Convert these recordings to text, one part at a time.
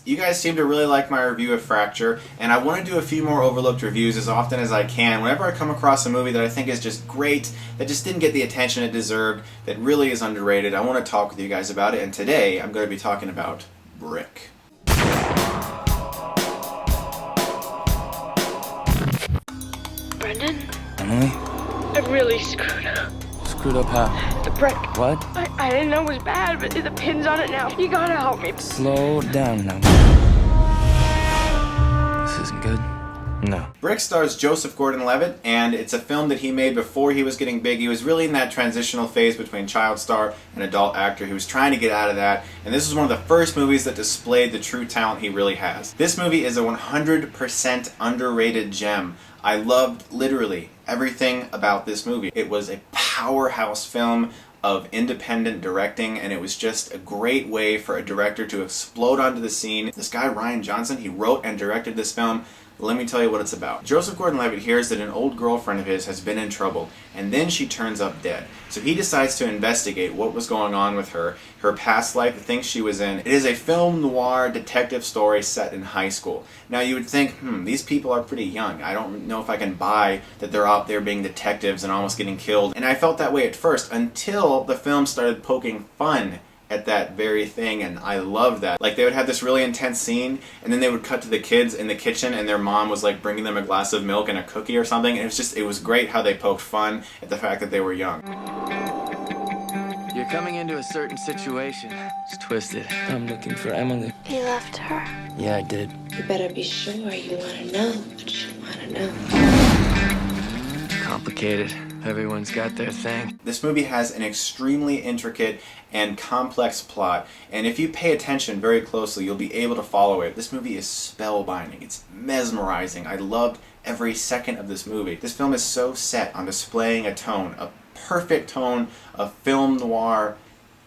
You guys seem to really like my review of Fracture, and I want to do a few more overlooked reviews as often as I can. Whenever I come across a movie that I think is just great, that just didn't get the attention it deserved, that really is underrated, I want to talk with you guys about it, and today I'm going to be talking about Brick. Brendan? Emilie? I really screwed up. Screwed up how? The brick. What? I didn't know it was bad, but the pin's on it now. You gotta help me. Slow down now. This isn't good. No. Brick stars Joseph Gordon-Levitt, and it's a film that he made before he was getting big. He was really in that transitional phase between child star and adult actor. He was trying to get out of that, and this was one of the first movies that displayed the true talent he really has. This movie is a 100% underrated gem. I loved literally everything about this movie. It was a powerhouse film of independent directing, and it was just a great way for a director to explode onto the scene. This guy, Rian Johnson, he wrote and directed this film. Let me tell you what it's about. Joseph Gordon-Levitt hears that an old girlfriend of his has been in trouble, and then she turns up dead. So he decides to investigate what was going on with her, her past life, the things she was in. It is a film noir detective story set in high school. Now you would think, these people are pretty young. I don't know if I can buy that they're out there being detectives and almost getting killed. And I felt that way at first, until the film started poking fun at that very thing, and I love that. Like, they would have this really intense scene, and then they would cut to the kids in the kitchen, and their mom was like bringing them a glass of milk and a cookie or something, and it was great how they poked fun at the fact that they were young. You're coming into a certain situation. It's twisted. I'm looking for Emilie. He left her. Yeah, I did. You better be sure you want to know what you want to know. Complicated. Everyone's got their thing. This movie has an extremely intricate and complex plot, and if you pay attention very closely, you'll be able to follow it. This movie is spellbinding. It's mesmerizing. I loved every second of this movie. This film is so set on displaying a tone, a perfect tone of film noir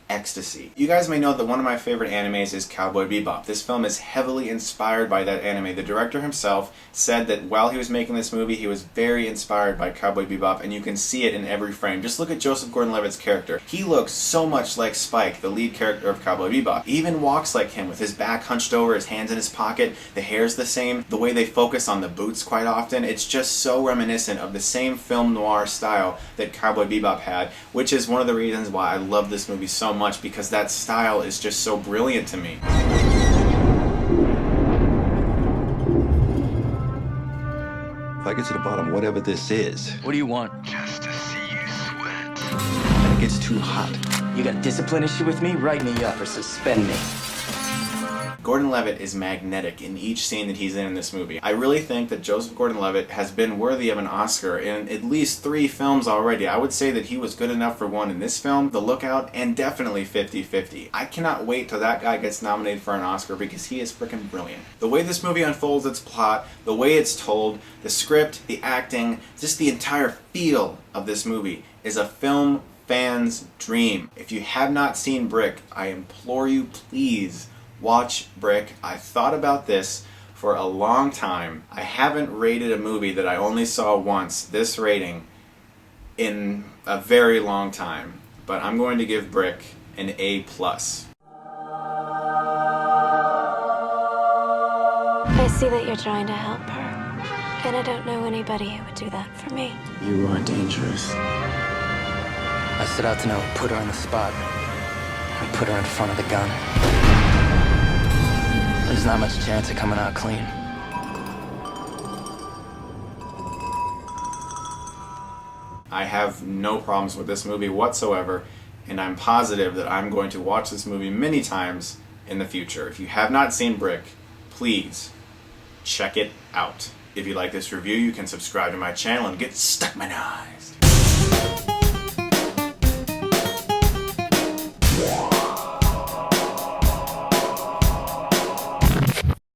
ecstasy. You guys may know that one of my favorite animes is Cowboy Bebop. This film is heavily inspired by that anime. The director himself said that while he was making this movie, he was very inspired by Cowboy Bebop, and you can see it in every frame. Just look at Joseph Gordon-Levitt's character. He looks so much like Spike, the lead character of Cowboy Bebop. He even walks like him, with his back hunched over, his hands in his pocket, the hair's the same, the way they focus on the boots quite often. It's just so reminiscent of the same film noir style that Cowboy Bebop had, which is one of the reasons why I love this movie so much, because that style is just so brilliant to me. If I get to the bottom, whatever this is, What do you want? just to see you sweat. And it gets too hot. You got a discipline issue with me? Write me up or suspend me. Gordon-Levitt is magnetic in each scene that he's in this movie. I really think that Joseph Gordon-Levitt has been worthy of an Oscar in at least 3 films already. I would say that he was good enough for one in this film, The Lookout, and definitely 50-50. I cannot wait till that guy gets nominated for an Oscar, because he is freaking brilliant. The way this movie unfolds its plot, the way it's told, the script, the acting, just the entire feel of this movie is a film fan's dream. If you have not seen Brick, I implore you, please watch Brick. I thought about this for a long time. I haven't rated a movie that I only saw once this rating in a very long time, but I'm going to give Brick an A+. I see that you're trying to help her, and I don't know anybody who would do that for me. You are dangerous. I set out to know, put her on the spot, and put her in front of the gun. There's not much chance of coming out clean. I have no problems with this movie whatsoever, and I'm positive that I'm going to watch this movie many times in the future. If you have not seen Brick, please check it out. If you like this review, you can subscribe to my channel and get Stuckmanized.